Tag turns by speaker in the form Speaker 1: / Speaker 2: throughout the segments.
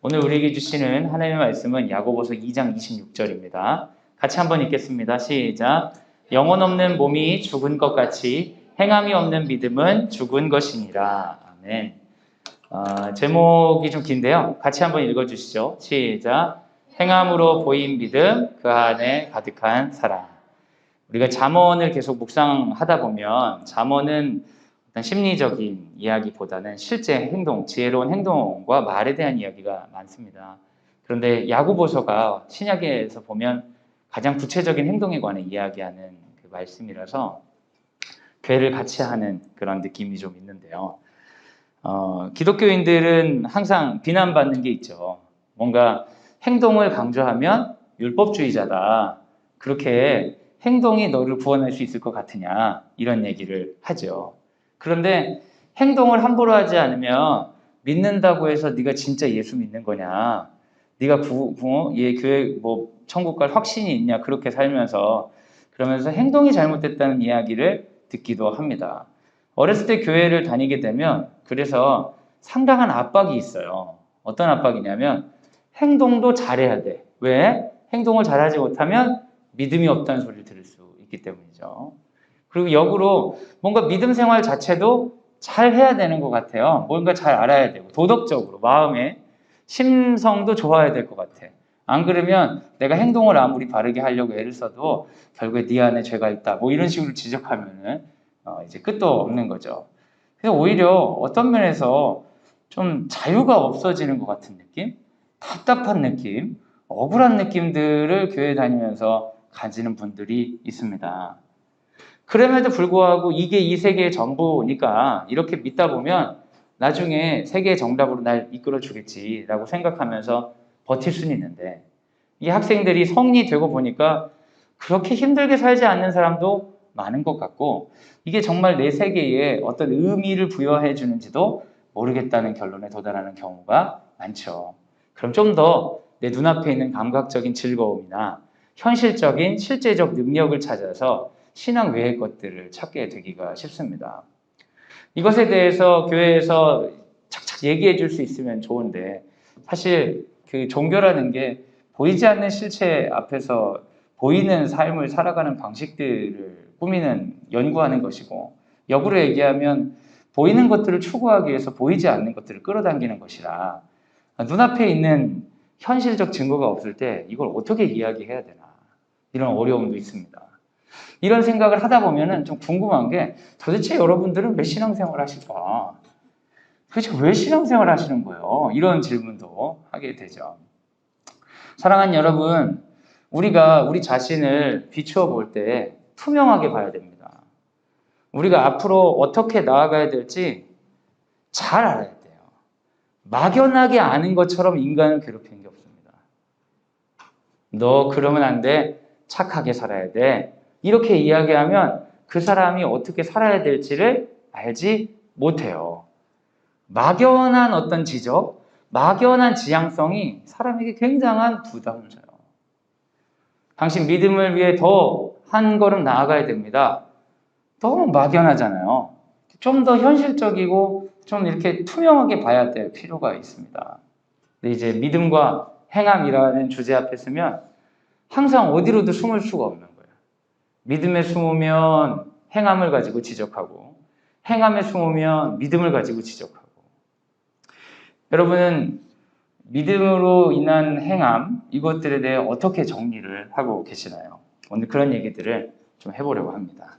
Speaker 1: 오늘 우리에게 주시는 하나님의 말씀은 야고보서 2장 26절입니다. 같이 한번 읽겠습니다. 시작. 영혼 없는 몸이 죽은 것 같이 행함이 없는 믿음은 죽은 것이니라. 아멘. 제목이 좀 긴데요. 같이 한번 읽어주시죠. 시작. 행함으로 보인 믿음, 그 안에 가득한 사랑. 우리가 잠언을 계속 묵상하다 보면 잠언은 어떤 심리적인 이야기보다는 실제 행동, 지혜로운 행동과 말에 대한 이야기가 많습니다. 그런데 야고보서가 신약에서 보면 가장 구체적인 행동에 관해 이야기하는 그 말씀이라서 괴를 같이 하는 그런 느낌이 좀 있는데요. 기독교인들은 항상 비난받는 게 있죠. 뭔가 행동을 강조하면 율법주의자다. 그렇게 행동이 너를 구원할 수 있을 것 같으냐 이런 얘기를 하죠. 그런데 행동을 함부로 하지 않으면 믿는다고 해서 네가 진짜 예수 믿는 거냐? 네가 교회 천국 갈 확신이 있냐? 그렇게 살면서 그러면서 행동이 잘못됐다는 이야기를 듣기도 합니다. 어렸을 때 교회를 다니게 되면 그래서 상당한 압박이 있어요. 어떤 압박이냐면 행동도 잘해야 돼. 왜? 행동을 잘하지 못하면 믿음이 없다는 소리를 들을 수 있기 때문이죠. 그리고 역으로 뭔가 믿음 생활 자체도 잘 해야 되는 것 같아요. 뭔가 잘 알아야 되고 도덕적으로 마음의 심성도 좋아야 될 것 같아. 안 그러면 내가 행동을 아무리 바르게 하려고 애를 써도 결국에 네 안에 죄가 있다. 뭐 이런 식으로 지적하면은 이제 끝도 없는 거죠. 그래서 오히려 어떤 면에서 좀 자유가 없어지는 것 같은 느낌? 답답한 느낌? 억울한 느낌들을 교회 다니면서 가지는 분들이 있습니다. 그럼에도 불구하고 이게 이 세계의 전부니까 이렇게 믿다 보면 나중에 세계의 정답으로 날 이끌어 주겠지라고 생각하면서 버틸 수는 있는데 이 학생들이 성인이 되고 보니까 그렇게 힘들게 살지 않는 사람도 많은 것 같고 이게 정말 내 세계에 어떤 의미를 부여해 주는지도 모르겠다는 결론에 도달하는 경우가 많죠. 그럼 좀 더 내 눈앞에 있는 감각적인 즐거움이나 현실적인 실제적 능력을 찾아서 신앙 외의 것들을 찾게 되기가 쉽습니다. 이것에 대해서 교회에서 착착 얘기해 줄 수 있으면 좋은데 사실 그 종교라는 게 보이지 않는 실체 앞에서 보이는 삶을 살아가는 방식들을 꾸미는 연구하는 것이고 역으로 얘기하면 보이는 것들을 추구하기 위해서 보이지 않는 것들을 끌어당기는 것이라 눈앞에 있는 현실적 증거가 없을 때 이걸 어떻게 이야기해야 되나 이런 어려움도 있습니다. 이런 생각을 하다 보면은 좀 궁금한 게 도대체 여러분들은 왜 신앙생활 하실까? 도대체 왜 신앙생활 하시는 거예요? 이런 질문도 하게 되죠. 사랑하는 여러분, 우리가 우리 자신을 비추어 볼 때 투명하게 봐야 됩니다. 우리가 앞으로 어떻게 나아가야 될지 잘 알아야 돼요. 막연하게 아는 것처럼 인간을 괴롭히는 게 없습니다. 너 그러면 안 돼. 착하게 살아야 돼. 이렇게 이야기하면 그 사람이 어떻게 살아야 될지를 알지 못해요. 막연한 어떤 지적, 막연한 지향성이 사람에게 굉장한 부담을 줘요. 당신 믿음을 위해 더 한 걸음 나아가야 됩니다. 너무 막연하잖아요. 좀 더 현실적이고 좀 이렇게 투명하게 봐야 될 필요가 있습니다. 근데 이제 믿음과 행함이라는 주제 앞에 서면 항상 어디로도 숨을 수가 없는 거예요. 믿음에 숨으면 행함을 가지고 지적하고 행함에 숨으면 믿음을 가지고 지적하고 여러분은 믿음으로 인한 행함 이것들에 대해 어떻게 정리를 하고 계시나요? 오늘 그런 얘기들을 좀 해보려고 합니다.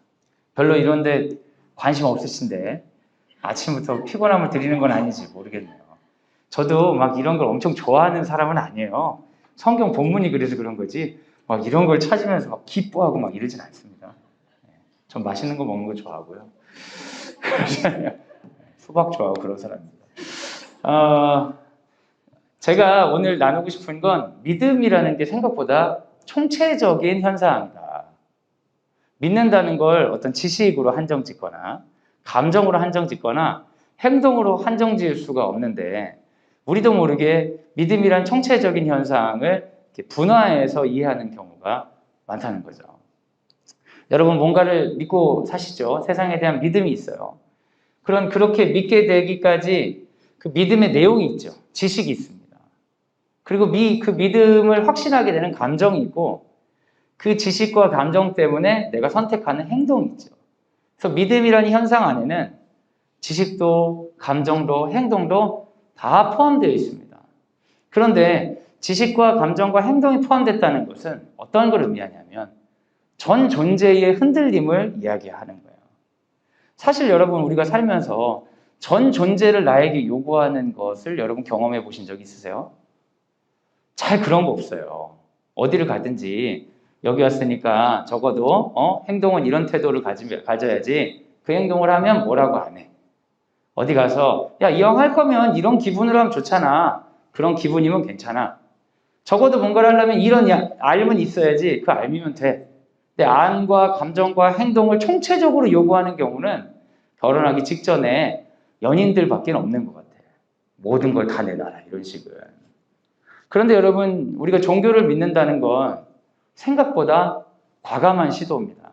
Speaker 1: 별로 이런데 관심 없으신데 아침부터 피곤함을 드리는 건 아닌지 모르겠네요. 저도 막 이런 걸 엄청 좋아하는 사람은 아니에요. 성경 본문이 그래서 그런 거지 막 이런 걸 찾으면서 막 기뻐하고 막 이러진 않습니다. 전 맛있는 거 먹는 거 좋아하고요. 수박 좋아하고 그런 사람입니다. 제가 오늘 나누고 싶은 건 믿음이라는 게 생각보다 총체적인 현상이다. 믿는다는 걸 어떤 지식으로 한정 짓거나 감정으로 한정 짓거나 행동으로 한정 지을 수가 없는데 우리도 모르게 믿음이란 총체적인 현상을 분화해서 이해하는 경우가 많다는 거죠. 여러분 뭔가를 믿고 사시죠. 세상에 대한 믿음이 있어요. 그렇게 믿게 되기까지 그 믿음의 내용이 있죠. 지식이 있습니다. 그리고 그 믿음을 확신하게 되는 감정이 있고 그 지식과 감정 때문에 내가 선택하는 행동이 있죠. 그래서 믿음이라는 현상 안에는 지식도 감정도 행동도 다 포함되어 있습니다. 그런데 지식과 감정과 행동이 포함됐다는 것은 어떤 걸 의미하냐면 전 존재의 흔들림을 이야기하는 거예요. 사실 여러분 우리가 살면서 전 존재를 나에게 요구하는 것을 여러분 경험해 보신 적 있으세요? 잘 그런 거 없어요. 어디를 가든지 여기 왔으니까 적어도 행동은 이런 태도를 가져야지 그 행동을 하면 뭐라고 안 해. 어디 가서 야 이왕 할 거면 이런 기분으로 하면 좋잖아. 그런 기분이면 괜찮아. 적어도 뭔가를 하려면 이런 알면 있어야지 그 알미면 돼. 근데 안과 감정과 행동을 총체적으로 요구하는 경우는 결혼하기 직전에 연인들밖에 없는 것 같아. 모든 걸 다 내놔라 이런 식은. 그런데 여러분 우리가 종교를 믿는다는 건 생각보다 과감한 시도입니다.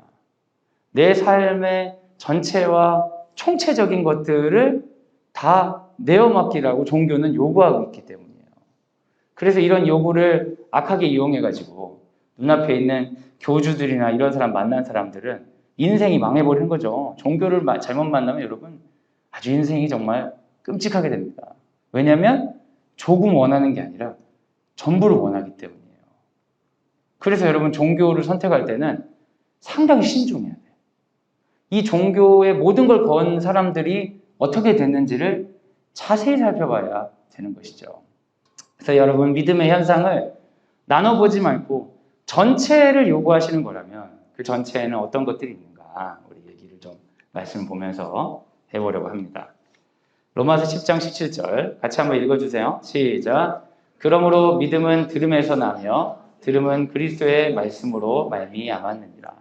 Speaker 1: 내 삶의 전체와 총체적인 것들을 다 내어맡기라고 종교는 요구하고 있기 때문이에요. 그래서 이런 요구를 악하게 이용해가지고 눈앞에 있는 교주들이나 이런 사람 만난 사람들은 인생이 망해버리는 거죠. 종교를 잘못 만나면 여러분 아주 인생이 정말 끔찍하게 됩니다. 왜냐하면 조금 원하는 게 아니라 전부를 원하기 때문이에요. 그래서 여러분 종교를 선택할 때는 상당히 신중해야 돼요. 이 종교의 모든 걸 건 사람들이 어떻게 됐는지를 자세히 살펴봐야 되는 것이죠. 그래서 여러분 믿음의 현상을 나눠보지 말고 전체를 요구하시는 거라면 그 전체에는 어떤 것들이 있는가 우리 얘기를 좀 말씀 보면서 해보려고 합니다. 로마서 10장 17절 같이 한번 읽어주세요. 시작. 그러므로 믿음은 들음에서 나며 들음은 그리스도의 말씀으로 말미암았느니라.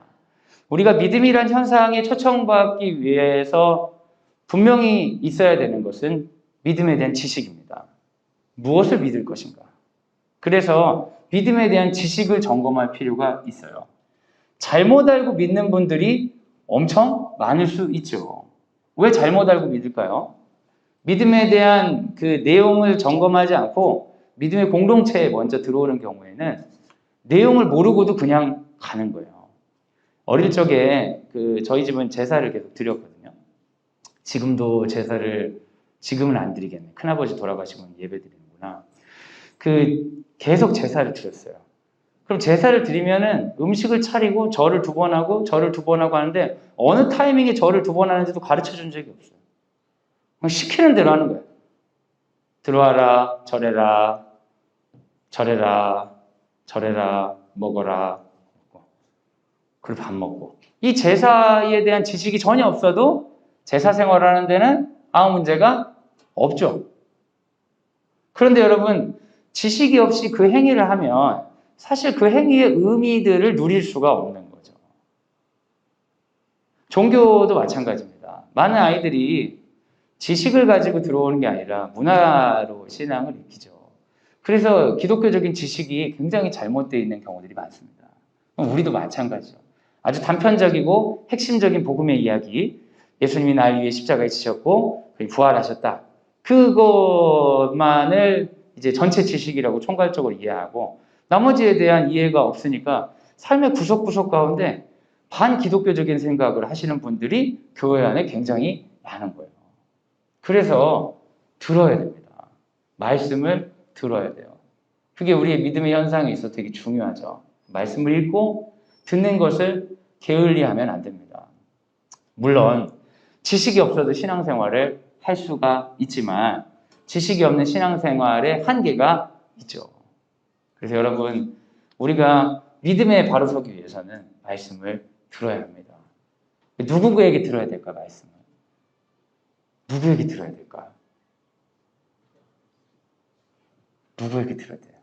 Speaker 1: 우리가 믿음이란 현상에 초청받기 위해서 분명히 있어야 되는 것은 믿음에 대한 지식입니다. 무엇을 믿을 것인가? 그래서 믿음에 대한 지식을 점검할 필요가 있어요. 잘못 알고 믿는 분들이 엄청 많을 수 있죠. 왜 잘못 알고 믿을까요? 믿음에 대한 그 내용을 점검하지 않고 믿음의 공동체에 먼저 들어오는 경우에는 내용을 모르고도 그냥 가는 거예요. 어릴 적에 저희 집은 제사를 계속 드렸거든요. 지금도 제사를 지금은 안 드리겠네. 큰아버지 돌아가시면 예배 드리는구나. 계속 제사를 드렸어요. 그럼 제사를 드리면은 음식을 차리고 절을 2번 하고 절을 2번 하고 하는데 어느 타이밍에 절을 2번 하는지도 가르쳐 준 적이 없어요. 그냥 시키는 대로 하는 거예요. 들어와라, 절해라, 절해라, 절해라, 먹어라. 그리고 밥 먹고. 이 제사에 대한 지식이 전혀 없어도 제사 생활하는 데는 아무 문제가 없죠. 그런데 여러분 지식이 없이 그 행위를 하면 사실 그 행위의 의미들을 누릴 수가 없는 거죠. 종교도 마찬가지입니다. 많은 아이들이 지식을 가지고 들어오는 게 아니라 문화로 신앙을 익히죠. 그래서 기독교적인 지식이 굉장히 잘못되어 있는 경우들이 많습니다. 우리도 마찬가지죠. 아주 단편적이고 핵심적인 복음의 이야기, 예수님이 날 위해 십자가에 지셨고 부활하셨다. 그것만을 이제 전체 지식이라고 총괄적으로 이해하고 나머지에 대한 이해가 없으니까 삶의 구석구석 가운데 반기독교적인 생각을 하시는 분들이 교회 안에 굉장히 많은 거예요. 그래서 들어야 됩니다. 말씀을 들어야 돼요. 그게 우리의 믿음의 현상에 있어서 되게 중요하죠. 말씀을 읽고 듣는 것을 게을리하면 안 됩니다. 물론 지식이 없어도 신앙생활을 할 수가 있지만 지식이 없는 신앙생활에 한계가 있죠. 그래서 여러분 우리가 믿음에 바로 서기 위해서는 말씀을 들어야 합니다. 누구에게 들어야 될까 말씀을? 누구에게 들어야 될까? 누구에게 들어야 돼요?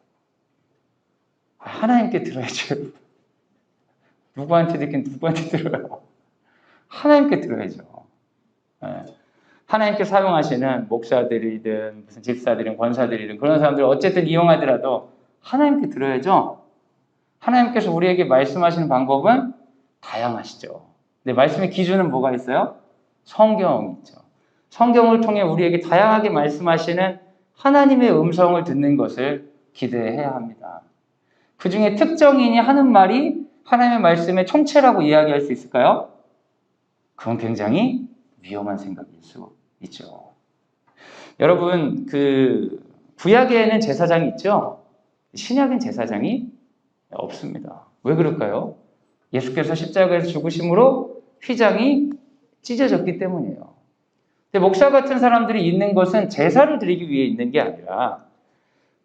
Speaker 1: 하나님께 들어야죠. 누구한테 듣긴 누구한테 들어요? 하나님께 들어야죠. 하나님께 사용하시는 목사들이든 무슨 집사들이든 권사들이든 그런 사람들 어쨌든 이용하더라도 하나님께 들어야죠. 하나님께서 우리에게 말씀하시는 방법은 다양하시죠. 근데 말씀의 기준은 뭐가 있어요? 성경이 있죠. 성경을 통해 우리에게 다양하게 말씀하시는 하나님의 음성을 듣는 것을 기대해야 합니다. 그 중에 특정인이 하는 말이 하나님의 말씀의 총체라고 이야기할 수 있을까요? 그건 굉장히 위험한 생각일 수 있죠. 여러분, 구약에는 제사장이 있죠? 신약엔 제사장이 없습니다. 왜 그럴까요? 예수께서 십자가에서 죽으심으로 휘장이 찢어졌기 때문이에요. 근데 목사 같은 사람들이 있는 것은 제사를 드리기 위해 있는 게 아니라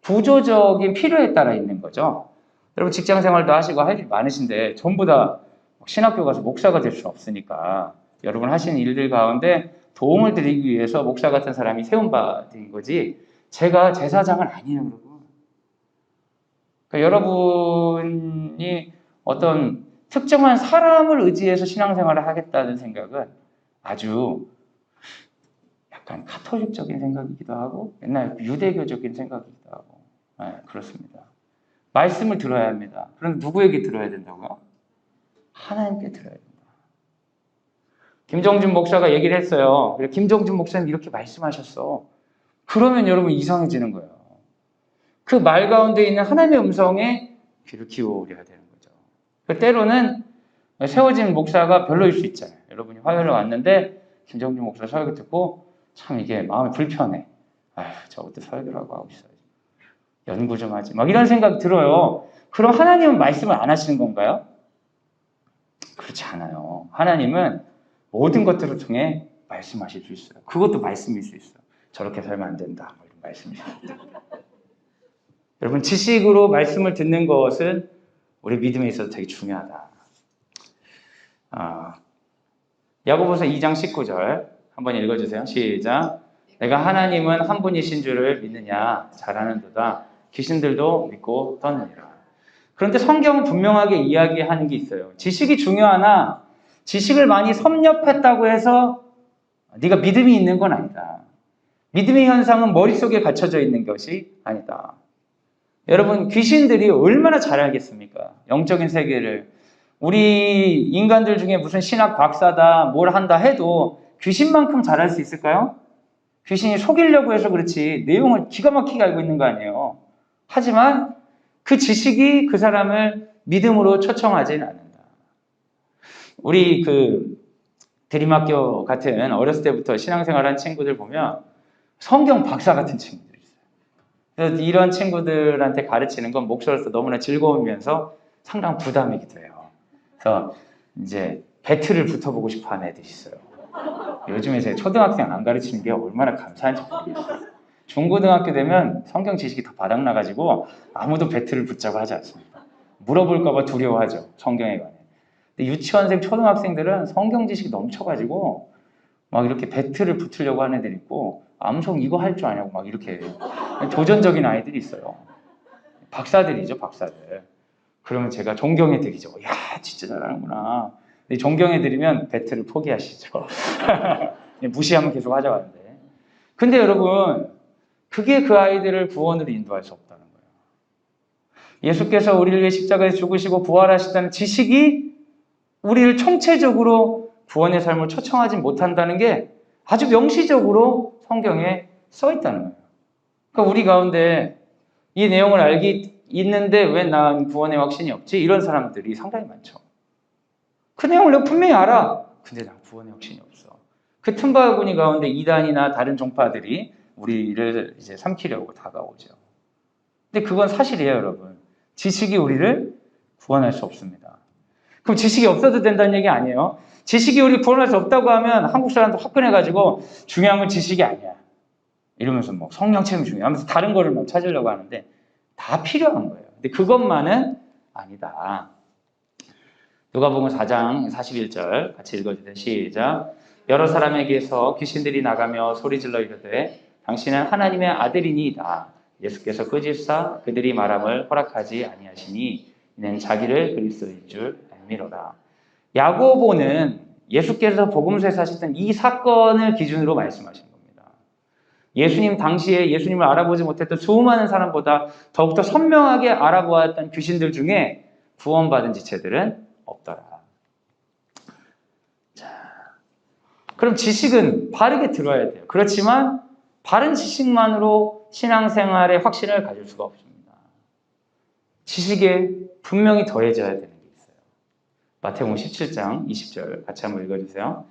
Speaker 1: 구조적인 필요에 따라 있는 거죠. 여러분 직장 생활도 하시고 할 일 많으신데 전부 다 신학교 가서 목사가 될 수는 없으니까 여러분 하시는 일들 가운데 도움을 드리기 위해서 목사 같은 사람이 세움받은 거지 제가 제사장은 아니에요, 여러분. 그러니까 여러분이 어떤 특정한 사람을 의지해서 신앙생활을 하겠다는 생각은 아주 약간 카톨릭적인 생각이기도 하고 옛날 유대교적인 생각이기도 하고 그렇습니다. 말씀을 들어야 합니다. 그럼 누구에게 들어야 된다고요? 하나님께 들어야 된다. 김정준 목사가 얘기를 했어요. 김정준 목사님 이렇게 말씀하셨어. 그러면 여러분 이상해지는 거예요. 그 말 가운데 있는 하나님의 음성에 귀를 기울여야 되는 거죠. 때로는 세워진 목사가 별로일 수 있잖아요. 여러분이 화요일에 왔는데 김정준 목사 설교 듣고 참 이게 마음이 불편해. 아휴, 저것도 설교라고 하고 있어요. 연구 좀 하지. 막 이런 생각이 들어요. 그럼 하나님은 말씀을 안 하시는 건가요? 그렇지 않아요. 하나님은 모든 것들을 통해 말씀하실 수 있어요. 그것도 말씀일 수 있어요. 저렇게 살면 안 된다. 이런 말씀일 수 있어요. 여러분 지식으로 말씀을 듣는 것은 우리 믿음에 있어서 되게 중요하다. 야고보서 2장 19절 한번 읽어주세요. 시작. 내가 하나님은 한 분이신 줄을 믿느냐 잘하는도다. 귀신들도 믿고 떠느니라. 그런데 성경은 분명하게 이야기하는 게 있어요. 지식이 중요하나 지식을 많이 섭렵했다고 해서 네가 믿음이 있는 건 아니다. 믿음의 현상은 머릿속에 갇혀져 있는 것이 아니다. 여러분 귀신들이 얼마나 잘 알겠습니까? 영적인 세계를. 우리 인간들 중에 무슨 신학 박사다 뭘 한다 해도 귀신만큼 잘 알 수 있을까요? 귀신이 속이려고 해서 그렇지 내용을 기가 막히게 알고 있는 거 아니에요. 하지만 그 지식이 그 사람을 믿음으로 초청하지는 않는다. 우리 드림학교 같은 어렸을 때부터 신앙생활한 친구들 보면 성경 박사 같은 친구들 있어요. 그래서 이런 친구들한테 가르치는 건 목사로서 너무나 즐거우면서 상당한 부담이기도 해요. 그래서 이제 배틀을 붙어보고 싶어하는 애들이 있어요. 요즘에 제 초등학생 안 가르치는 게 얼마나 감사한지 모르겠어요. 중고등학교 되면 성경 지식이 더 바닥나가지고 아무도 배틀을 붙자고 하지 않습니다. 물어볼까봐 두려워하죠. 성경에 관해. 근데 유치원생, 초등학생들은 성경 지식이 넘쳐가지고 막 이렇게 배틀을 붙으려고 하는 애들이 있고 암송 이거 할 줄 아냐고 막 이렇게 도전적인 아이들이 있어요. 박사들이죠, 박사들. 그러면 제가 존경해드리죠. 야, 진짜 잘하는구나. 근데 존경해드리면 배틀을 포기하시죠. 무시하면 계속 하자고 하는데. 근데 여러분, 그게 그 아이들을 구원으로 인도할 수 없다는 거예요. 예수께서 우리를 위해 십자가에 죽으시고 부활하시다는 지식이 우리를 총체적으로 구원의 삶을 초청하지 못한다는 게 아주 명시적으로 성경에 써 있다는 거예요. 그러니까 우리 가운데 이 내용을 알기 있는데 왜 난 구원의 확신이 없지? 이런 사람들이 상당히 많죠. 그 내용을 내가 분명히 알아. 근데 난 구원의 확신이 없어. 그 틈바구니 가운데 이단이나 다른 종파들이 우리를 이제 삼키려고 다가오죠. 근데 그건 사실이에요, 여러분. 지식이 우리를 구원할 수 없습니다. 그럼 지식이 없어도 된다는 얘기 아니에요. 지식이 우리 구원할 수 없다고 하면 한국 사람들 화끈해가지고 중요한 건 지식이 아니야. 이러면서 뭐 성령 체험이 중요해 하면서 다른 거를 막 찾으려고 하는데 다 필요한 거예요. 근데 그것만은 아니다. 누가복음 4장 41절 같이 읽어주세요. 시작. 여러 사람에게서 귀신들이 나가며 소리질러 이르되 당신은 하나님의 아들이니이다. 예수께서 꾸짖사 그들이 말함을 허락하지 아니하시니 이는 자기를 그리스도인 줄 알미로라. 야고보는 예수께서 복음서에서 하셨던 이 사건을 기준으로 말씀하신 겁니다. 예수님 당시에 예수님을 알아보지 못했던 수많은 사람보다 더욱더 선명하게 알아보았던 귀신들 중에 구원받은 지체들은 없더라. 자, 그럼 지식은 바르게 들어야 돼요. 그렇지만 바른 지식만으로 신앙생활의 확신을 가질 수가 없습니다. 지식에 분명히 더해져야 되는 게 있어요. 마태복음 17장 20절 같이 한번 읽어주세요.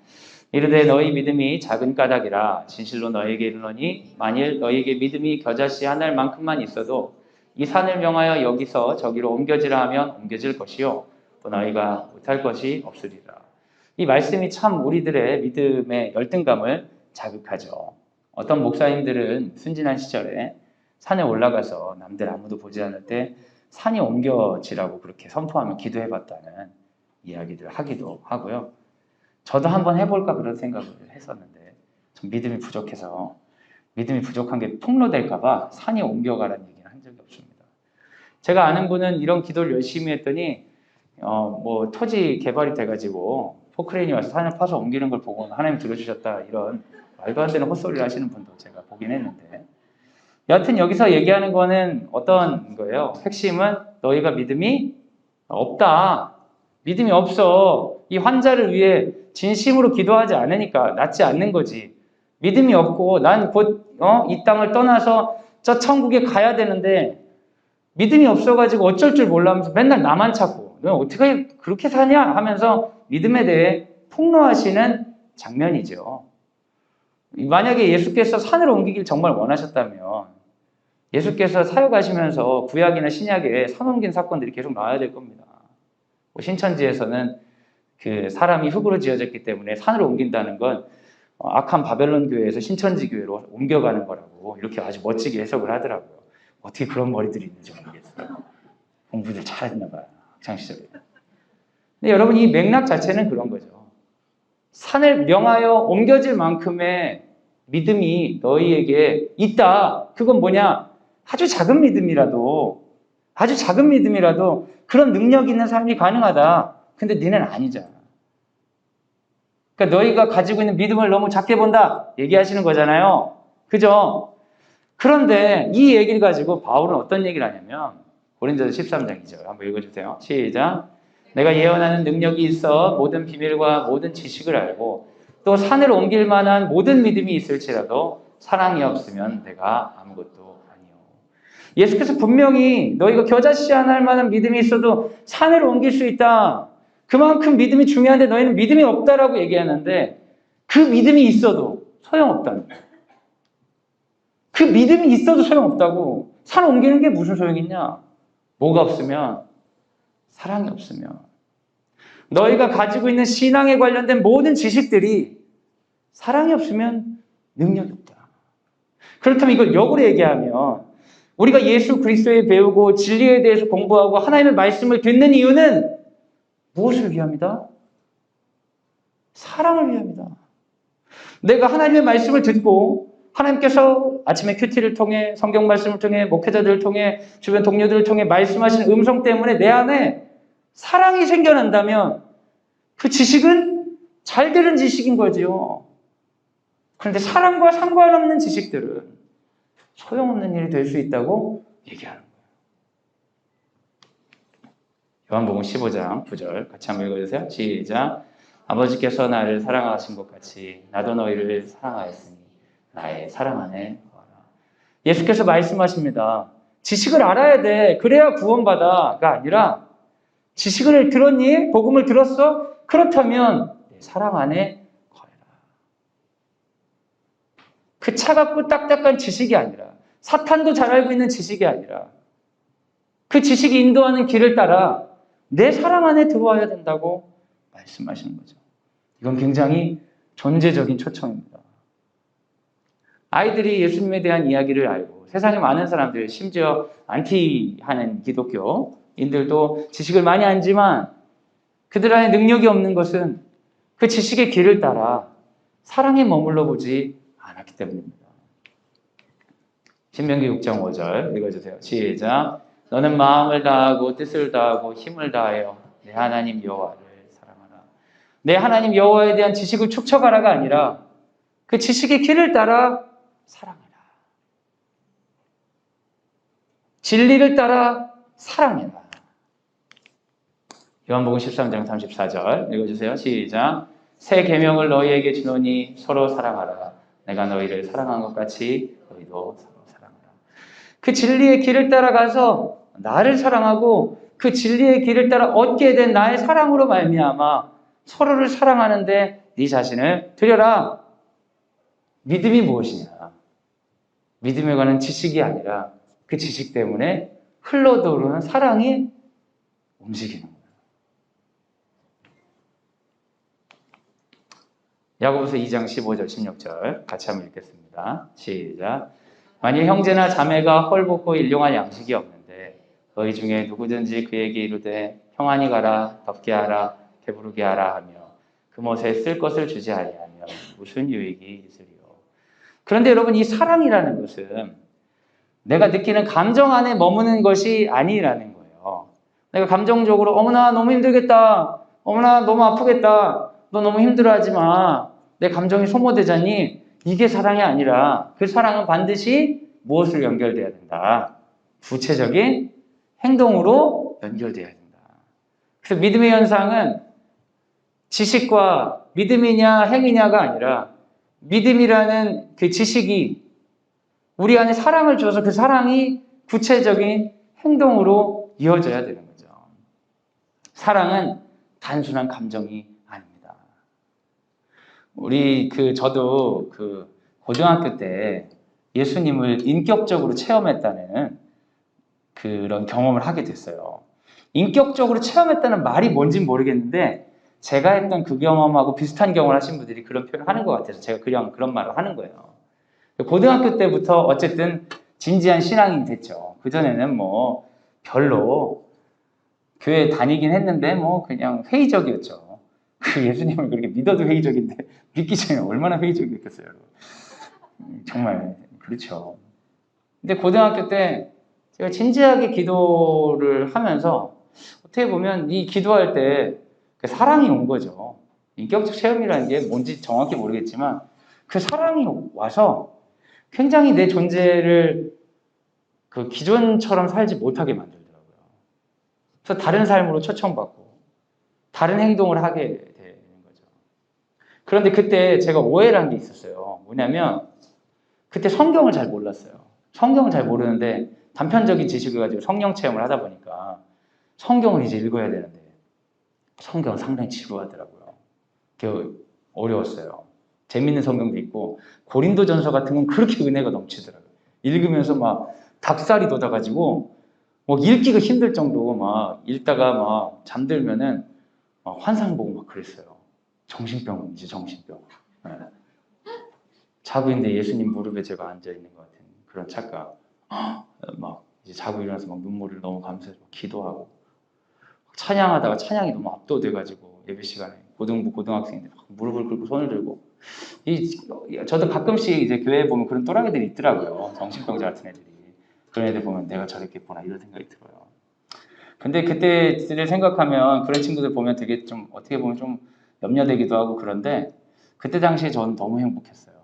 Speaker 1: 이르되 너희 믿음이 작은 까닭이라 진실로 너희에게 이르노니 만일 너희에게 믿음이 겨자씨 하늘 만큼만 있어도 이 산을 명하여 여기서 저기로 옮겨지라 하면 옮겨질 것이요 또 너희가 못할 것이 없으리라. 이 말씀이 참 우리들의 믿음의 열등감을 자극하죠. 어떤 목사님들은 순진한 시절에 산에 올라가서 남들 아무도 보지 않을 때 산이 옮겨지라고 그렇게 선포하며 기도해봤다는 이야기를 하기도 하고요. 저도 한번 해볼까 그런 생각을 했었는데 좀 믿음이 부족해서 믿음이 부족한 게 폭로될까봐 산이 옮겨가라는 얘기는 한 적이 없습니다. 제가 아는 분은 이런 기도를 열심히 했더니 토지 개발이 돼가지고 포크레인이 와서 산을 파서 옮기는 걸 보고 하나님 들어주셨다 이런 말도 안 되는 헛소리를 하시는 분도 제가 보긴 했는데 여하튼 여기서 얘기하는 거는 어떤 거예요? 핵심은 너희가 믿음이 없다. 믿음이 없어. 이 환자를 위해 진심으로 기도하지 않으니까 낫지 않는 거지. 믿음이 없고 난 곧 이 땅을 떠나서 저 천국에 가야 되는데 믿음이 없어가지고 어쩔 줄 몰라면서 맨날 나만 찾고 너 어떻게 그렇게 사냐 하면서 믿음에 대해 폭로하시는 장면이죠. 만약에 예수께서 산을 옮기길 정말 원하셨다면 예수께서 사역하시면서 구약이나 신약에 산 옮긴 사건들이 계속 나와야 될 겁니다. 신천지에서는 그 사람이 흙으로 지어졌기 때문에 산을 옮긴다는 건 악한 바벨론 교회에서 신천지 교회로 옮겨가는 거라고 이렇게 아주 멋지게 해석을 하더라고요. 어떻게 그런 머리들이 있는지 모르겠어요. 공부들 잘했나 봐요. 학창시절에. 근데 여러분 이 맥락 자체는 그런 거죠. 산을 명하여 옮겨질 만큼의 믿음이 너희에게 있다. 그건 뭐냐? 아주 작은 믿음이라도 그런 능력 있는 삶이 가능하다. 근데 너는 아니잖아. 그러니까 너희가 가지고 있는 믿음을 너무 작게 본다. 얘기하시는 거잖아요. 그죠? 그런데 이 얘기를 가지고 바울은 어떤 얘기를 하냐면 고린도서 13장 2절 한번 읽어주세요. 시작. 내가 예언하는 능력이 있어 모든 비밀과 모든 지식을 알고 또 산을 옮길 만한 모든 믿음이 있을지라도 사랑이 없으면 내가 아무것도 아니요. 예수께서 분명히 너희가 겨자씨 하나 할 만한 믿음이 있어도 산을 옮길 수 있다. 그만큼 믿음이 중요한데 너희는 믿음이 없다라고 얘기하는데 그 믿음이 있어도 소용없다는 거예요. 그 믿음이 있어도 소용없다고. 산 옮기는 게 무슨 소용이 있냐? 뭐가 없으면? 사랑이 없으면. 너희가 가지고 있는 신앙에 관련된 모든 지식들이 사랑이 없으면 능력이 없다. 그렇다면 이걸 역으로 얘기하면 우리가 예수 그리스도에 배우고 진리에 대해서 공부하고 하나님의 말씀을 듣는 이유는 무엇을 위함이다? 사랑을 위함이다. 내가 하나님의 말씀을 듣고 하나님께서 아침에 큐티를 통해 성경 말씀을 통해 목회자들을 통해 주변 동료들을 통해 말씀하시는 음성 때문에 내 안에 사랑이 생겨난다면 그 지식은 잘 되는 지식인 거지요. 그런데 사랑과 상관없는 지식들은 소용없는 일이 될 수 있다고 얘기하는 거예요. 요한복음 15장 9절 같이 한번 읽어주세요. 시작. 아버지께서 나를 사랑하신 것 같이 나도 너희를 사랑하였으니 나의 사랑 안에 거하라. 예수께서 말씀하십니다. 지식을 알아야 돼. 그래야 구원받아가 아니라 지식을 들었니? 복음을 들었어? 그렇다면 내 사랑 안에 거해라. 그 차갑고 딱딱한 지식이 아니라 사탄도 잘 알고 있는 지식이 아니라 그 지식이 인도하는 길을 따라 내 사랑 안에 들어와야 된다고 말씀하시는 거죠. 이건 굉장히 존재적인 초청입니다. 아이들이 예수님에 대한 이야기를 알고 세상에 많은 사람들, 심지어 안티하는 기독교인들도 지식을 많이 알지만 그들 안에 능력이 없는 것은 그 지식의 길을 따라 사랑에 머물러 보지 않았기 때문입니다. 신명기 6장 5절 읽어주세요. 시작. 너는 마음을 다하고 뜻을 다하고 힘을 다하여 내 하나님 여호와를 사랑하라. 내 하나님 여호와에 대한 지식을 축적하라가 아니라 그 지식의 길을 따라 사랑하라. 진리를 따라 사랑해라. 요한복음 13장 34절 읽어주세요. 시작. 새 계명을 너희에게 주노니 서로 사랑하라. 내가 너희를 사랑한 것 같이 너희도 서로 사랑하라. 그 진리의 길을 따라가서 나를 사랑하고 그 진리의 길을 따라 얻게 된 나의 사랑으로 말미암아 서로를 사랑하는데 네 자신을 드려라. 믿음이 무엇이냐? 믿음에 관한 지식이 아니라 그 지식 때문에 흘러들어오는 사랑이 움직이는 거예요. 야고보서 2장 15절 16절 같이 한번 읽겠습니다. 시작. 만일 형제나 자매가 헐벗고 일용할 양식이 없는데 너희 중에 누구든지 그에게 이르되 평안히 가라 덥게 하라 배부르게 하라 하며 그 못에 쓸 것을 주지 아니하면 무슨 유익이 있으리요. 그런데 여러분, 이 사랑이라는 것은 내가 느끼는 감정 안에 머무는 것이 아니라는 거예요. 내가 감정적으로 어머나 너무 힘들겠다, 어머나 너무 아프겠다, 너 너무 힘들어하지 마, 내 감정이 소모되자니, 이게 사랑이 아니라 그 사랑은 반드시 무엇으로 연결돼야 된다? 구체적인 행동으로 연결돼야 된다. 그래서 믿음의 현상은 지식과 믿음이냐 행위냐가 아니라 믿음이라는 그 지식이 우리 안에 사랑을 줘서 그 사랑이 구체적인 행동으로 이어져야 되는 거죠. 사랑은 단순한 감정이 아닙니다. 저도 고등학교 때 예수님을 인격적으로 체험했다는 그런 경험을 하게 됐어요. 인격적으로 체험했다는 말이 뭔지는 모르겠는데 제가 했던 그 경험하고 비슷한 경험을 하신 분들이 그런 표현을 하는 것 같아서 제가 그런 말을 하는 거예요. 고등학교 때부터 어쨌든 진지한 신앙인이 됐죠. 그전에는 뭐 별로 교회 다니긴 했는데 뭐 그냥 회의적이었죠. 예수님을 그렇게 믿어도 회의적인데 믿기 전에 얼마나 회의적이었겠어요. 정말 그렇죠. 근데 고등학교 때 제가 진지하게 기도를 하면서 어떻게 보면 이 기도할 때 사랑이 온 거죠. 인격적 체험이라는 게 뭔지 정확히 모르겠지만 그 사랑이 와서 굉장히 내 존재를 그 기존처럼 살지 못하게 만들더라고요. 그래서 다른 삶으로 초청받고 다른 행동을 하게 되는 거죠. 그런데 그때 제가 오해를 한 게 있었어요. 뭐냐면 그때 성경을 잘 몰랐어요. 성경을 잘 모르는데 단편적인 지식을 가지고 성령 체험을 하다 보니까 성경을 이제 읽어야 되는데 성경은 상당히 지루하더라고요. 어려웠어요. 재밌는 성경도 있고 고린도전서 같은 건 그렇게 은혜가 넘치더라고요. 읽으면서 막 닭살이 돋아가지고 막 읽기가 힘들 정도고 막 읽다가 막 잠들면은 막 환상 보고 막 그랬어요. 정신병이지 정신병. 네. 자고 있는데 예수님 무릎에 제가 앉아 있는 것 같은 그런 착각. 막 이제 자고 일어나서 막 눈물을 너무 감사해서 기도하고 찬양하다가 찬양이 너무 압도돼가지고 예배 시간에 고등학생인데 무릎을 꿇고 손을 들고 저도 가끔씩 이제 교회에 보면 그런 또라이들이 있더라고요. 정신병자 같은 애들이. 그런 애들 보면 내가 저랬겠구나 이런 생각이 들어요. 근데 그때를 생각하면 그런 친구들 보면 되게 좀 어떻게 보면 좀 염려되기도 하고 그런데 그때 당시에 저는 너무 행복했어요.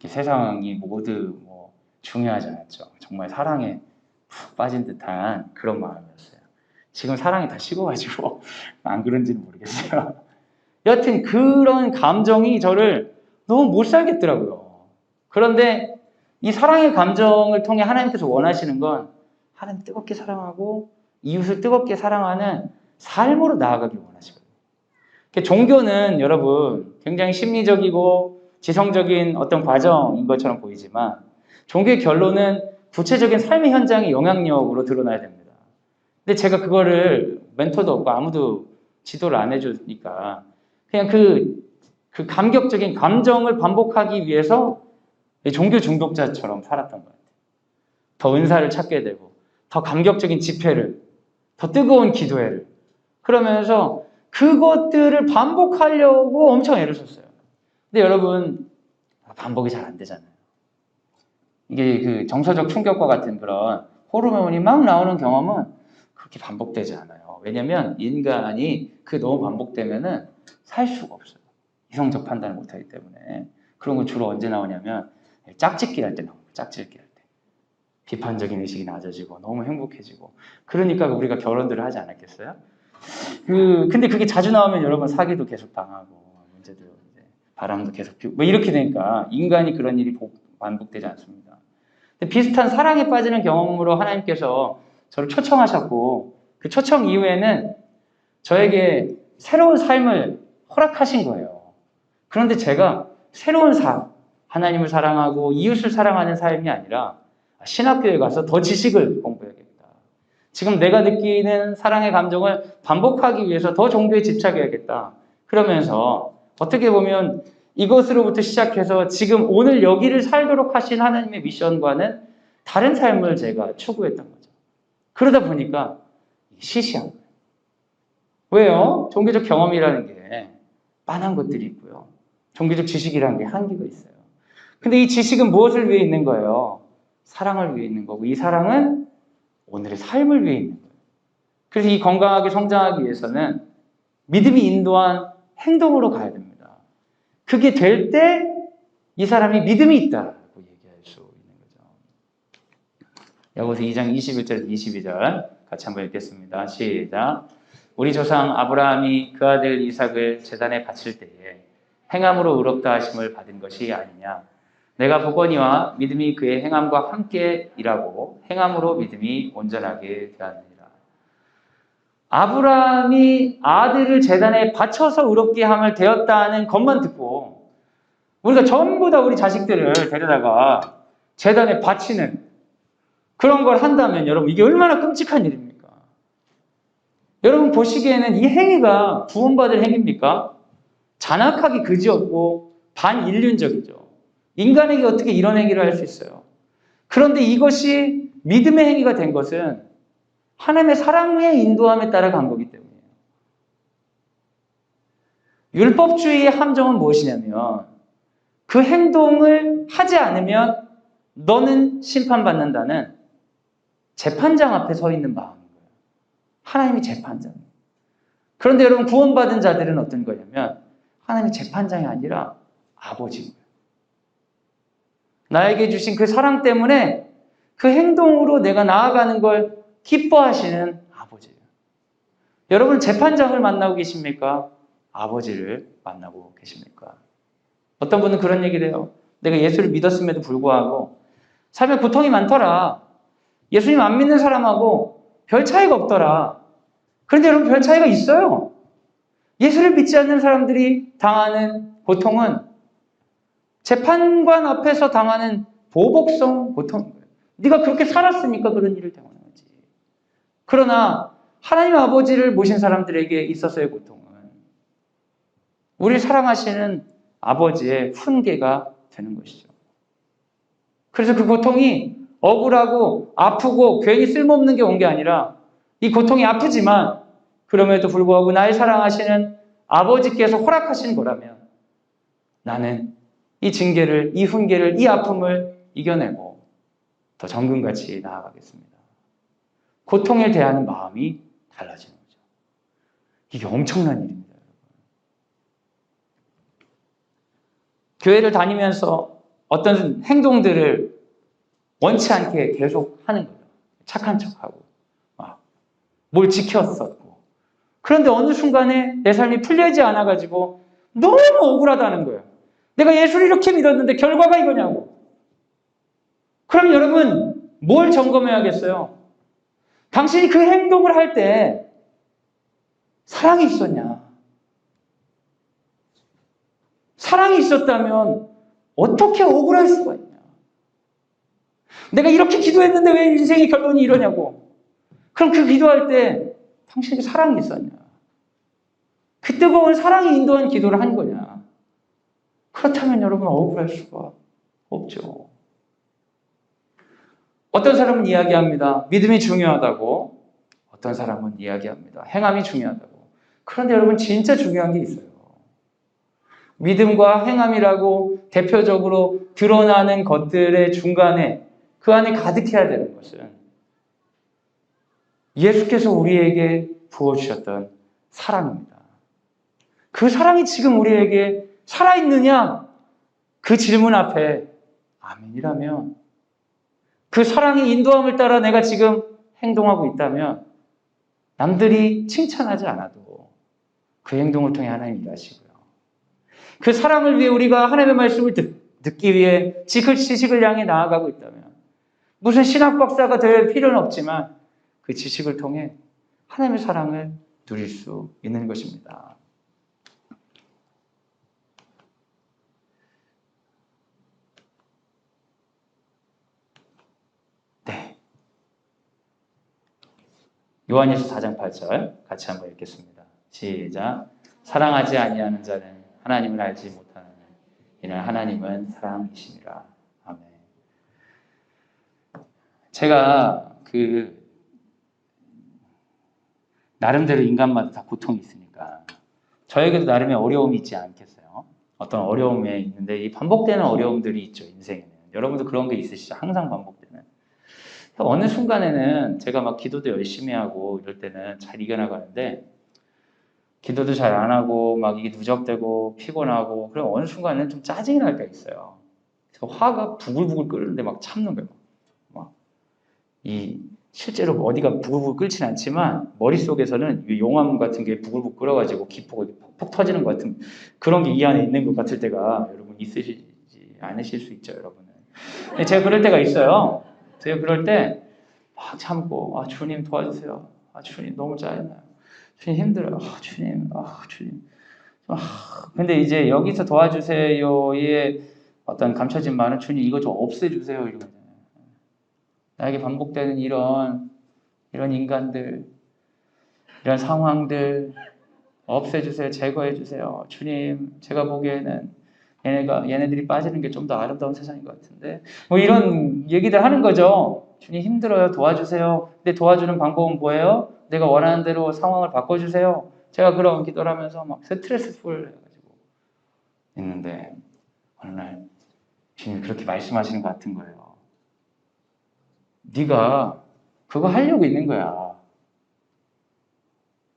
Speaker 1: 세상이 모두 뭐 중요하지 않았죠. 정말 사랑에 푹 빠진 듯한 그런 마음이었어요. 지금 사랑이 다 식어가지고 안 그런지는 모르겠어요. 여튼 그런 감정이 저를 너무 못 살겠더라고요. 그런데 이 사랑의 감정을 통해 하나님께서 원하시는 건 하나님 뜨겁게 사랑하고 이웃을 뜨겁게 사랑하는 삶으로 나아가길 원하시거든요. 종교는 여러분 굉장히 심리적이고 지성적인 어떤 과정인 것처럼 보이지만 종교의 결론은 구체적인 삶의 현장의 영향력으로 드러나야 됩니다. 근데 제가 그거를 멘토도 없고 아무도 지도를 안 해주니까 그냥 그 감격적인 감정을 반복하기 위해서 종교 중독자처럼 살았던 것 같아요. 더 은사를 찾게 되고 더 감격적인 집회를 더 뜨거운 기도회를 그러면서 그것들을 반복하려고 엄청 애를 썼어요. 근데 여러분 반복이 잘 안 되잖아요. 이게 그 정서적 충격과 같은 그런 호르몬이 막 나오는 경험은 그렇게 반복되지 않아요. 왜냐면 인간이 너무 반복되면은 살 수가 없어요. 이성적 판단을 못하기 때문에. 그런 건 주로 언제 나오냐면 짝짓기 할 때 나옵니다. 짝짓기 할 때. 비판적인 의식이 낮아지고 너무 행복해지고. 그러니까 우리가 결혼들을 하지 않았겠어요? 근데 그게 자주 나오면 여러분 사기도 계속 당하고 문제도 이제 바람도 계속 피우고 뭐 이렇게 되니까 인간이 그런 일이 반복되지 않습니다. 비슷한 사랑에 빠지는 경험으로 하나님께서 저를 초청하셨고 그 초청 이후에는 저에게 새로운 삶을 허락하신 거예요. 그런데 제가 새로운 삶, 하나님을 사랑하고 이웃을 사랑하는 삶이 아니라 신학교에 가서 더 지식을 공부해야겠다. 지금 내가 느끼는 사랑의 감정을 반복하기 위해서 더 종교에 집착해야겠다. 그러면서 어떻게 보면 이것으로부터 시작해서 지금 오늘 여기를 살도록 하신 하나님의 미션과는 다른 삶을 제가 추구했던 거죠. 그러다 보니까 시시한 거예요. 왜요? 종교적 경험이라는 게 빤한 것들이 있고요. 종교적 지식이라는 게 한계가 있어요. 근데 이 지식은 무엇을 위해 있는 거예요? 사랑을 위해 있는 거고 이 사랑은 오늘의 삶을 위해 있는 거예요. 그래서 이 건강하게 성장하기 위해서는 믿음이 인도한 행동으로 가야 됩니다. 그게 될 때 이 사람이 믿음이 있다고 얘기할 수 있는 거죠. 야고보서 2장 21절 22절 같이 한번 읽겠습니다. 시작. 우리 조상 아브라함이 그 아들 이삭을 제단에 바칠 때에 행함으로 의롭다 하심을 받은 것이 아니냐. 내가 보거니와 믿음이 그의 행함과 함께 일하고 행함으로 믿음이 온전하게 되었느니라. 아브라함이 아들을 제단에 바쳐서 의롭게 함을 되었다는 것만 듣고 우리가 전부 다 우리 자식들을 데려다가 제단에 바치는 그런 걸 한다면 여러분 이게 얼마나 끔찍한 일입니까? 여러분 보시기에는 이 행위가 구원받을 행위입니까? 잔악하기 그지없고 반인륜적이죠. 인간에게 어떻게 이런 행위를 할 수 있어요? 그런데 이것이 믿음의 행위가 된 것은 하나님의 사랑의 인도함에 따라 간 거기 때문이에요. 율법주의의 함정은 무엇이냐면 그 행동을 하지 않으면 너는 심판받는다는 재판장 앞에 서 있는 마음인 거예요. 하나님이 재판장이에요. 그런데 여러분 구원받은 자들은 어떤 거냐면 하나님이 재판장이 아니라 아버지인 거예요. 나에게 주신 그 사랑 때문에 그 행동으로 내가 나아가는 걸 기뻐하시는 아버지예요. 여러분 재판장을 만나고 계십니까? 아버지를 만나고 계십니까? 어떤 분은 그런 얘기를 해요. 내가 예수를 믿었음에도 불구하고 삶에 고통이 많더라. 예수님 안 믿는 사람하고 별 차이가 없더라. 그런데 여러분 별 차이가 있어요. 예수를 믿지 않는 사람들이 당하는 고통은 재판관 앞에서 당하는 보복성 고통인 거예요. 네가 그렇게 살았으니까 그런 일을 당하는 거지. 그러나 하나님 아버지를 모신 사람들에게 있어서의 고통은 우리를 사랑하시는 아버지의 훈계가 되는 것이죠. 그래서 그 고통이 억울하고 아프고 괜히 쓸모없는 게 온 게 아니라 이 고통이 아프지만 그럼에도 불구하고 나의 사랑하시는 아버지께서 허락하신 거라면 나는 이 징계를, 이 훈계를, 이 아픔을 이겨내고 더 정금같이 나아가겠습니다. 고통에 대한 마음이 달라지는 거죠. 이게 엄청난 일입니다. 교회를 다니면서 어떤 행동들을 원치 않게 계속 하는 거예요. 착한 척하고 뭘 지켰었고 그런데 어느 순간에 내 삶이 풀리지 않아가지고 너무 억울하다는 거예요. 내가 예수를 이렇게 믿었는데 결과가 이거냐고. 그럼 여러분 뭘 점검해야겠어요? 당신이 그 행동을 할 때 사랑이 있었냐? 사랑이 있었다면 어떻게 억울할 수가 있냐? 내가 이렇게 기도했는데 왜 인생의 결론이 이러냐고. 그럼 그 기도할 때 당신에게 사랑이 있었냐? 그 뜨거운 사랑이 인도한 기도를 한 거냐? 그렇다면 여러분 억울할 수가 없죠. 어떤 사람은 이야기합니다. 믿음이 중요하다고. 어떤 사람은 이야기합니다. 행함이 중요하다고. 그런데 여러분 진짜 중요한 게 있어요. 믿음과 행함이라고 대표적으로 드러나는 것들의 중간에 그 안에 가득해야 되는 것은 예수께서 우리에게 부어주셨던 사랑입니다. 그 사랑이 지금 우리에게 살아있느냐? 그 질문 앞에 아멘이라면 그 사랑의 인도함을 따라 내가 지금 행동하고 있다면 남들이 칭찬하지 않아도 그 행동을 통해 하나님 일하시고요. 그 사랑을 위해 우리가 하나님의 말씀을 듣기 위해 지식을 향해 나아가고 있다면 무슨 신학 박사가 될 필요는 없지만 그 지식을 통해 하나님의 사랑을 누릴 수 있는 것입니다. 네. 요한일서 4장 8절 같이 한번 읽겠습니다. 시작. 사랑하지 아니하는 자는 하나님을 알지 못하느냐. 이는 하나님은 사랑이시니라. 아멘. 제가 나름대로 인간마다 다 고통이 있으니까 저에게도 나름의 어려움이 있지 않겠어요? 어떤 어려움에 있는데 이 반복되는 어려움들이 있죠, 인생에는. 여러분도 그런 게 있으시죠? 항상 반복되는. 어느 순간에는 제가 막 기도도 열심히 하고 이럴 때는 잘 이겨나가는데 기도도 잘 안 하고 막 이게 누적되고 피곤하고 그럼 어느 순간에는 좀 짜증이 날 때가 있어요. 그래서 화가 부글부글 끓는데 막 참는 거예요. 실제로 어디가 부글부글 끓진 않지만 머릿속에서는 용암 같은 게 부글부글 끓어가지고 기포가 퍽 터지는 것 같은 그런 게 이 안에 있는 것 같을 때가 여러분 있으시지 않으실 수 있죠, 여러분은. 제가 그럴 때가 있어요. 제가 그럴 때 막 참고 주님 도와주세요. 주님 너무 짜증나요. 주님 힘들어요. 주님. 근데 이제 여기서 도와주세요의 어떤 감춰진 말은 주님 이거 좀 없애주세요 이러거든요. 나에게 반복되는 이런 인간들, 이런 상황들 없애주세요. 제거해주세요. 주님, 제가 보기에는 얘네들이 빠지는 게 좀 더 아름다운 세상인 것 같은데 뭐 이런 얘기들 하는 거죠. 주님 힘들어요. 도와주세요. 근데 도와주는 방법은 뭐예요? 내가 원하는 대로 상황을 바꿔주세요. 제가 그런 기도를 하면서 막 스트레스풀 해가지고 있는데 어느 날 주님이 그렇게 말씀하시는 것 같은 거예요. 네가 그거 하려고 있는 거야.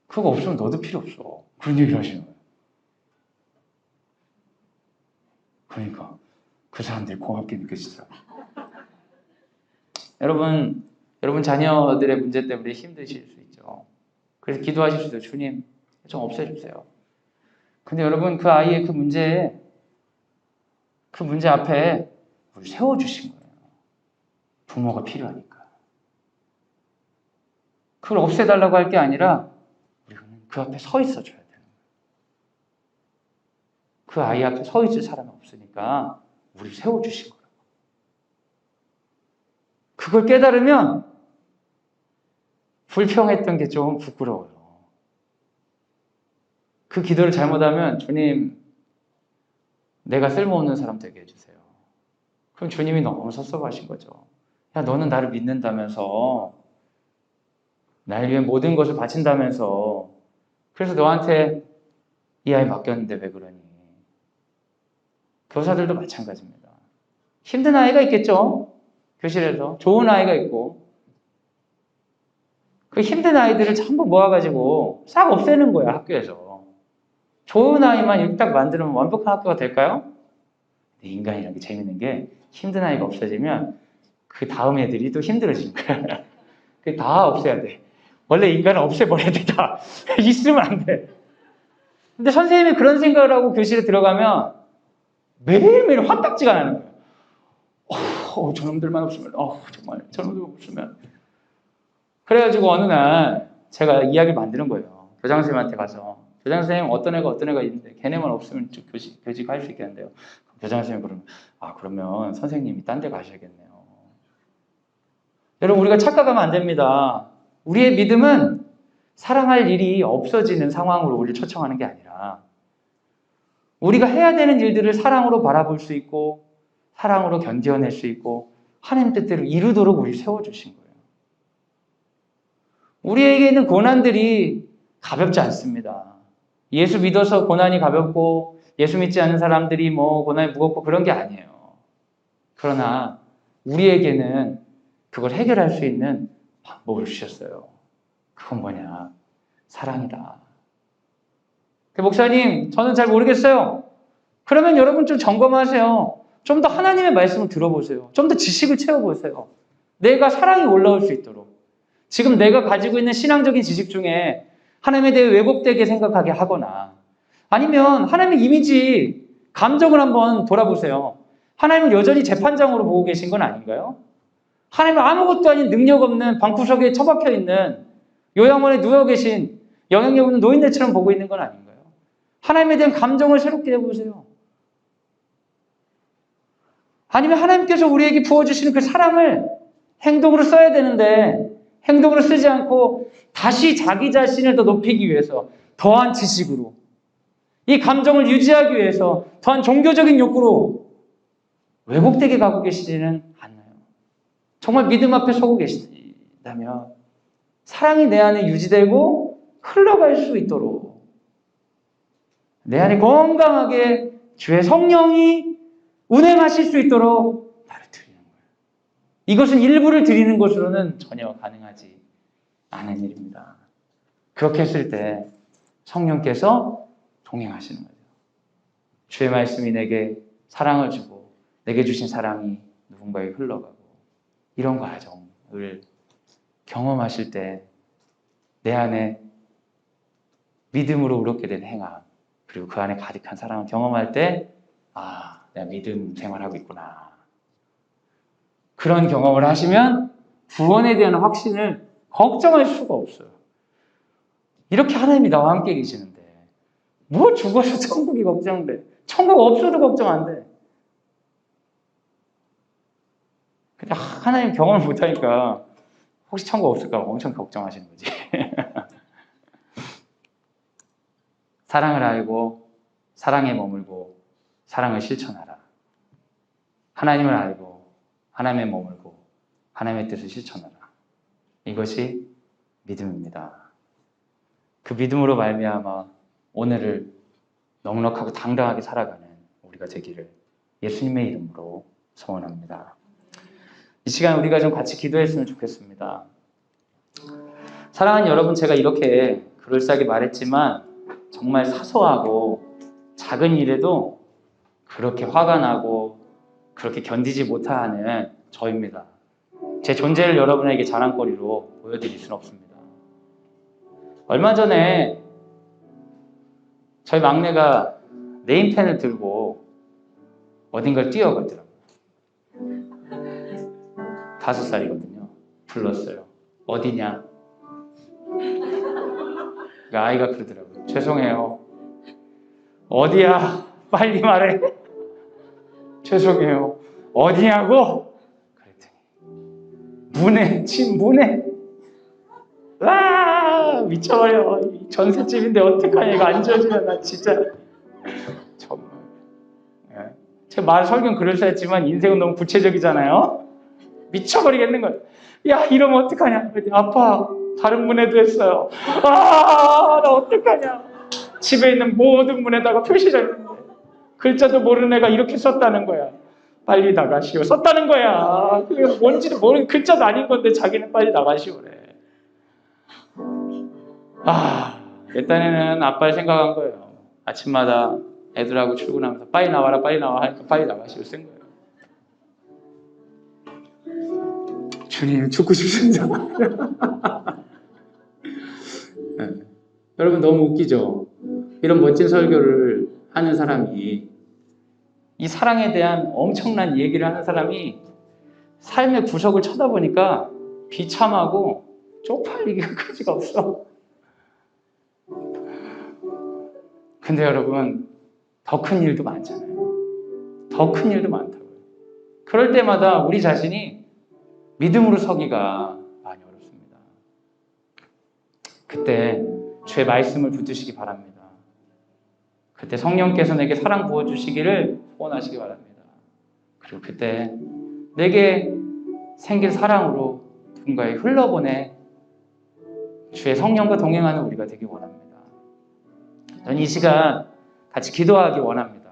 Speaker 1: 그거 없으면 너도 필요 없어. 그런 얘기를 하시는 거예요. 그러니까 그 사람들이 고맙게 느껴지더라고요. 여러분 자녀들의 문제 때문에 힘드실 수 있죠. 그래서 기도하실 수 있어요. 주님 좀 없애주세요. 근데 여러분 그 아이의 그 문제 앞에 우리 세워주신 거예요. 부모가 필요하니까. 그걸 없애달라고 할 게 아니라 우리는 그 앞에 서 있어줘야 돼요. 그 아이 앞에 서 있을 사람이 없으니까 우리 세워주신 거예요. 그걸 깨달으면 불평했던 게 좀 부끄러워요. 그 기도를 잘못하면 주님 내가 쓸모없는 사람 되게 해주세요. 그럼 주님이 너무 섭섭하신 거죠. 야 너는 나를 믿는다면서 날 위해 모든 것을 바친다면서 그래서 너한테 이 아이 맡겼는데 왜 그러니? 교사들도 마찬가지입니다. 힘든 아이가 있겠죠? 교실에서 좋은 아이가 있고 그 힘든 아이들을 전부 모아가지고 싹 없애는 거야 학교에서. 좋은 아이만 이렇게 딱 만들면 완벽한 학교가 될까요? 인간이라는 게 재밌는 게 힘든 아이가 없어지면 그 다음 애들이 또 힘들어지는 거야. 그게 다 없애야 돼. 원래 인간은 없애버려야 돼. 다 있으면 안 돼. 근데 선생님이 그런 생각을 하고 교실에 들어가면 매일매일 화딱지가 나는 거예요. 저놈들만 없으면 정말 저놈들만 없으면. 그래가지고 어느 날 제가 이야기를 만드는 거예요. 교장 선생님한테 가서 교장 선생님 어떤 애가 있는데 걔네만 없으면 교직할 수 있겠는데요. 교장 선생님 그러면 선생님이 딴 데 가셔야겠네요. 여러분 우리가 착각하면 안 됩니다. 우리의 믿음은 사랑할 일이 없어지는 상황으로 우리를 초청하는 게 아니라 우리가 해야 되는 일들을 사랑으로 바라볼 수 있고 사랑으로 견뎌낼 수 있고 하나님 뜻대로 이루도록 우리를 세워주신 거예요. 우리에게 있는 고난들이 가볍지 않습니다. 예수 믿어서 고난이 가볍고 예수 믿지 않는 사람들이 고난이 무겁고 그런 게 아니에요. 그러나 우리에게는 그걸 해결할 수 있는 방법을 주셨어요. 그건 뭐냐? 사랑이다. 목사님, 저는 잘 모르겠어요. 그러면 여러분 좀 점검하세요. 좀 더 하나님의 말씀을 들어보세요. 좀 더 지식을 채워보세요. 내가 사랑이 올라올 수 있도록. 지금 내가 가지고 있는 신앙적인 지식 중에 하나님에 대해 왜곡되게 생각하게 하거나 아니면 하나님의 이미지, 감정을 한번 돌아보세요. 하나님은 여전히 재판장으로 보고 계신 건 아닌가요? 하나님은 아무것도 아닌 능력 없는 방구석에 처박혀 있는 요양원에 누워 계신 영향력 없는 노인네처럼 보고 있는 건 아닌가요? 하나님에 대한 감정을 새롭게 해보세요. 아니면 하나님께서 우리에게 부어주시는 그 사랑을 행동으로 써야 되는데 행동으로 쓰지 않고 다시 자기 자신을 더 높이기 위해서 더한 지식으로 이 감정을 유지하기 위해서 더한 종교적인 욕구로 왜곡되게 가고 계시지는 않나요? 정말 믿음 앞에 서고 계시다면 사랑이 내 안에 유지되고 흘러갈 수 있도록 내 안에 건강하게 주의 성령이 운행하실 수 있도록 나를 드리는 거예요. 이것은 일부를 드리는 것으로는 전혀 가능하지 않은 일입니다. 그렇게 했을 때 성령께서 동행하시는 거죠. 주의 말씀이 내게 사랑을 주고 내게 주신 사랑이 누군가에 흘러가고 이런 과정을 경험하실 때 내 안에 믿음으로 우럽게 된 행함 그리고 그 안에 가득한 사랑을 경험할 때 내가 믿음 생활하고 있구나. 그런 경험을 하시면 구원에 대한 확신을 걱정할 수가 없어요. 이렇게 하나님이 나와 함께 계시는데 뭐 죽어서 천국이 걱정돼. 천국 없어도 걱정 안 돼. 근데 하나님 경험을 못하니까 혹시 천국 없을까 엄청 걱정하시는 거지. 사랑을 알고 사랑에 머물고 사랑을 실천하라. 하나님을 알고 하나님에 머물고 하나님의 뜻을 실천하라. 이것이 믿음입니다. 그 믿음으로 말미암아 오늘을 넉넉하고 당당하게 살아가는 우리가 되기를 예수님의 이름으로 소원합니다. 이 시간 우리가 좀 같이 기도했으면 좋겠습니다. 사랑하는 여러분, 제가 이렇게 그럴싸하게 말했지만 정말 사소하고 작은 일에도 그렇게 화가 나고 그렇게 견디지 못하는 저입니다. 제 존재를 여러분에게 자랑거리로 보여드릴 수는 없습니다. 얼마 전에 저희 막내가 네임펜을 들고 어딘가를 뛰어가더라고요. 5살이거든요. 불렀어요. 어디냐? 그 아이가 그러더라고요. 죄송해요. 어디야? 빨리 말해. 죄송해요. 어디냐고? 그랬더니 문에. 와 미쳐버려. 전셋집인데 어떡하냐. 이거 안 지워지면 나 진짜 정말. 제 말 설교는 그럴싸했지만 인생은 너무 구체적이잖아요. 미쳐버리겠는 거예요. 야 이러면 어떡하냐. 아빠 다른 문에도 했어요. 나 어떡하냐. 집에 있는 모든 문에다가 표시가 있는데 글자도 모르는 애가 이렇게 썼다는 거야. 빨리 나가시오. 썼다는 거야. 그게 뭔지도 모르는 글자도 아닌 건데 자기는 빨리 나가시오래. 내 딴에는 아빠를 생각한 거예요. 아침마다 애들하고 출근하면서 빨리 나와라 빨리 나와 하니까 빨리 나가시오 쓴 거예요. 주님 죽고 싶습니다. 네. 여러분 너무 웃기죠? 이런 멋진 설교를 하는 사람이 이 사랑에 대한 엄청난 얘기를 하는 사람이 삶의 구석을 쳐다보니까 비참하고 쪽팔리기가 가지가 없어. 근데 여러분 더 큰 일도 많잖아요. 더 큰 일도 많다고요. 그럴 때마다 우리 자신이 믿음으로 서기가 많이 어렵습니다. 그때 주의 말씀을 붙드시기 바랍니다. 그때 성령께서 내게 사랑 부어주시기를 소원하시기 바랍니다. 그리고 그때 내게 생길 사랑으로 누군가에 흘러보내 주의 성령과 동행하는 우리가 되기 원합니다. 저는 이 시간 같이 기도하기 원합니다.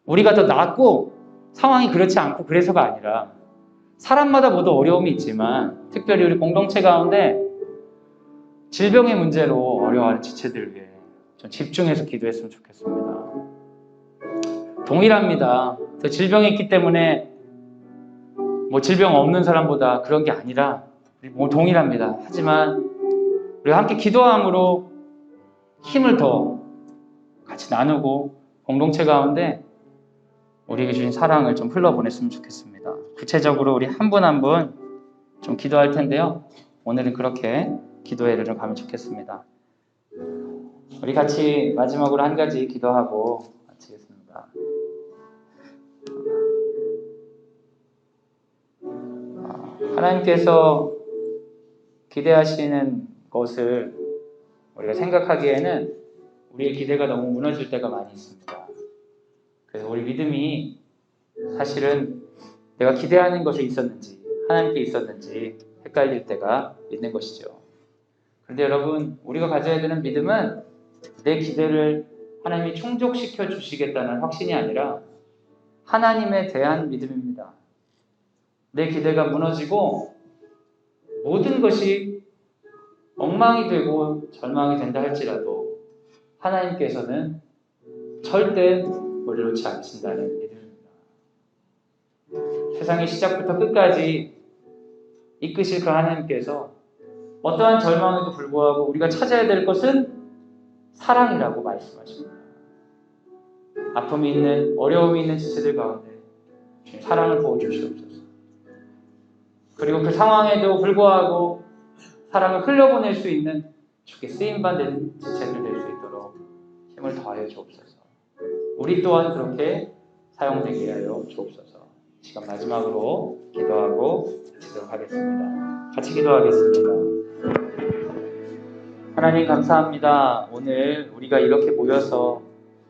Speaker 1: 우리가 더 낫고 상황이 그렇지 않고 그래서가 아니라 사람마다 모두 어려움이 있지만 특별히 우리 공동체 가운데 질병의 문제로 어려워하는 지체들을 위해 좀 집중해서 기도했으면 좋겠습니다. 동일합니다. 저 질병이 있기 때문에 뭐 질병 없는 사람보다 그런 게 아니라 뭐 동일합니다. 하지만 우리가 함께 기도함으로 힘을 더 같이 나누고 공동체 가운데 우리에게 주신 사랑을 좀 흘러보냈으면 좋겠습니다. 구체적으로 우리 한 분 한 분 좀 기도할 텐데요. 오늘은 그렇게 기도회를 좀 가면 좋겠습니다. 우리 같이 마지막으로 한 가지 기도하고 마치겠습니다. 하나님께서 기대하시는 것을 우리가 생각하기에는 우리의 기대가 너무 무너질 때가 많이 있습니다. 그래서 우리 믿음이 사실은 내가 기대하는 것이 있었는지 하나님께 있었는지 헷갈릴 때가 있는 것이죠. 그런데 여러분, 우리가 가져야 되는 믿음은 내 기대를 하나님이 충족시켜 주시겠다는 확신이 아니라 하나님에 대한 믿음입니다. 내 기대가 무너지고 모든 것이 엉망이 되고 절망이 된다 할지라도 하나님께서는 절대 우리를 놓지 않으신다는 믿음입니다. 세상의 시작부터 끝까지 이끄실 그 하나님께서 어떠한 절망에도 불구하고 우리가 찾아야 될 것은 사랑이라고 말씀하십니다. 아픔이 있는, 어려움이 있는 지체들 가운데 사랑을 부어주시옵소서. 그리고 그 상황에도 불구하고 사랑을 흘려보낼 수 있는 주께 쓰임받는 지체들 될 수 있도록 힘을 더하여 주옵소서. 우리 또한 그렇게 사용되게 하여 주옵소서. 시간 마지막으로 기도하고 마치도록 하겠습니다. 같이 기도하겠습니다. 하나님 감사합니다. 오늘 우리가 이렇게 모여서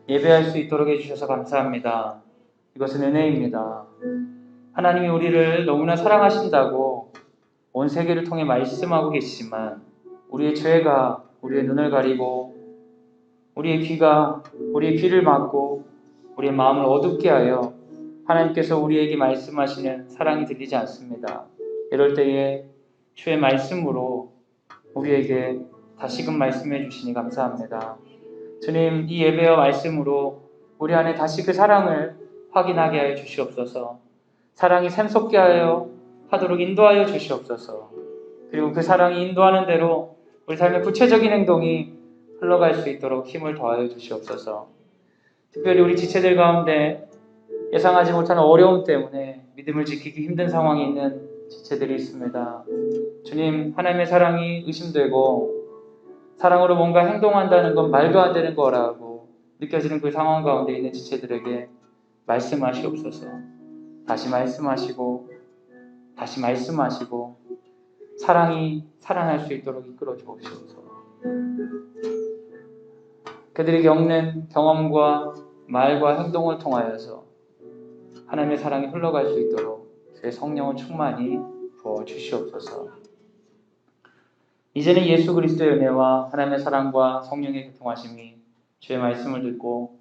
Speaker 1: 예배할 수 있도록 해주셔서 감사합니다. 이것은 은혜입니다. 하나님이 우리를 너무나 사랑하신다고 온 세계를 통해 말씀하고 계시지만 우리의 죄가 우리의 눈을 가리고 우리의 귀를 막고 우리의 마음을 어둡게 하여 하나님께서 우리에게 말씀하시는 사랑이 들리지 않습니다. 이럴 때에 주의 말씀으로 우리에게 다시금 말씀해 주시니 감사합니다. 주님, 이 예배와 말씀으로 우리 안에 다시 그 사랑을 확인하게 하여 주시옵소서. 사랑이 샘솟게 하도록 인도하여 주시옵소서. 그리고 그 사랑이 인도하는 대로 우리 삶의 구체적인 행동이 흘러갈 수 있도록 힘을 더하여 주시옵소서. 특별히 우리 지체들 가운데 예상하지 못한 어려움 때문에 믿음을 지키기 힘든 상황이 있는 지체들이 있습니다. 주님, 하나님의 사랑이 의심되고 사랑으로 뭔가 행동한다는 건 말도 안 되는 거라고 느껴지는 그 상황 가운데 있는 지체들에게 말씀하시옵소서. 다시 말씀하시고 다시 말씀하시고 사랑이 살아날 수 있도록 이끌어 주옵소서. 그들이 겪는 경험과 말과 행동을 통하여서 하나님의 사랑이 흘러갈 수 있도록 주의 성령을 충만히 부어 주시옵소서. 이제는 예수 그리스도의 은혜와 하나님의 사랑과 성령의 교통하심이 주의 말씀을 듣고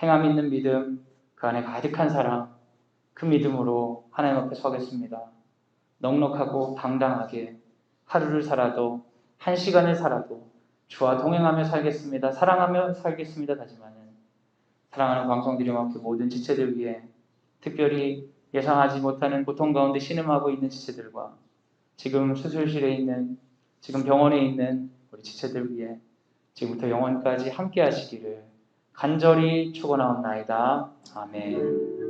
Speaker 1: 행함 있는 믿음, 그 안에 가득한 사랑, 그 믿음으로 하나님 앞에 서겠습니다. 넉넉하고 당당하게 하루를 살아도 한 시간을 살아도 주와 동행하며 살겠습니다. 사랑하며 살겠습니다. 다짐하는 사랑하는 광성드림 앞에 모든 지체들 위해 특별히 예상하지 못하는 고통 가운데 신음하고 있는 지체들과 지금 수술실에 있는 지금 병원에 있는 우리 지체들 위해 지금부터 영원까지 함께 하시기를 간절히 축원하옵나이다. 아멘.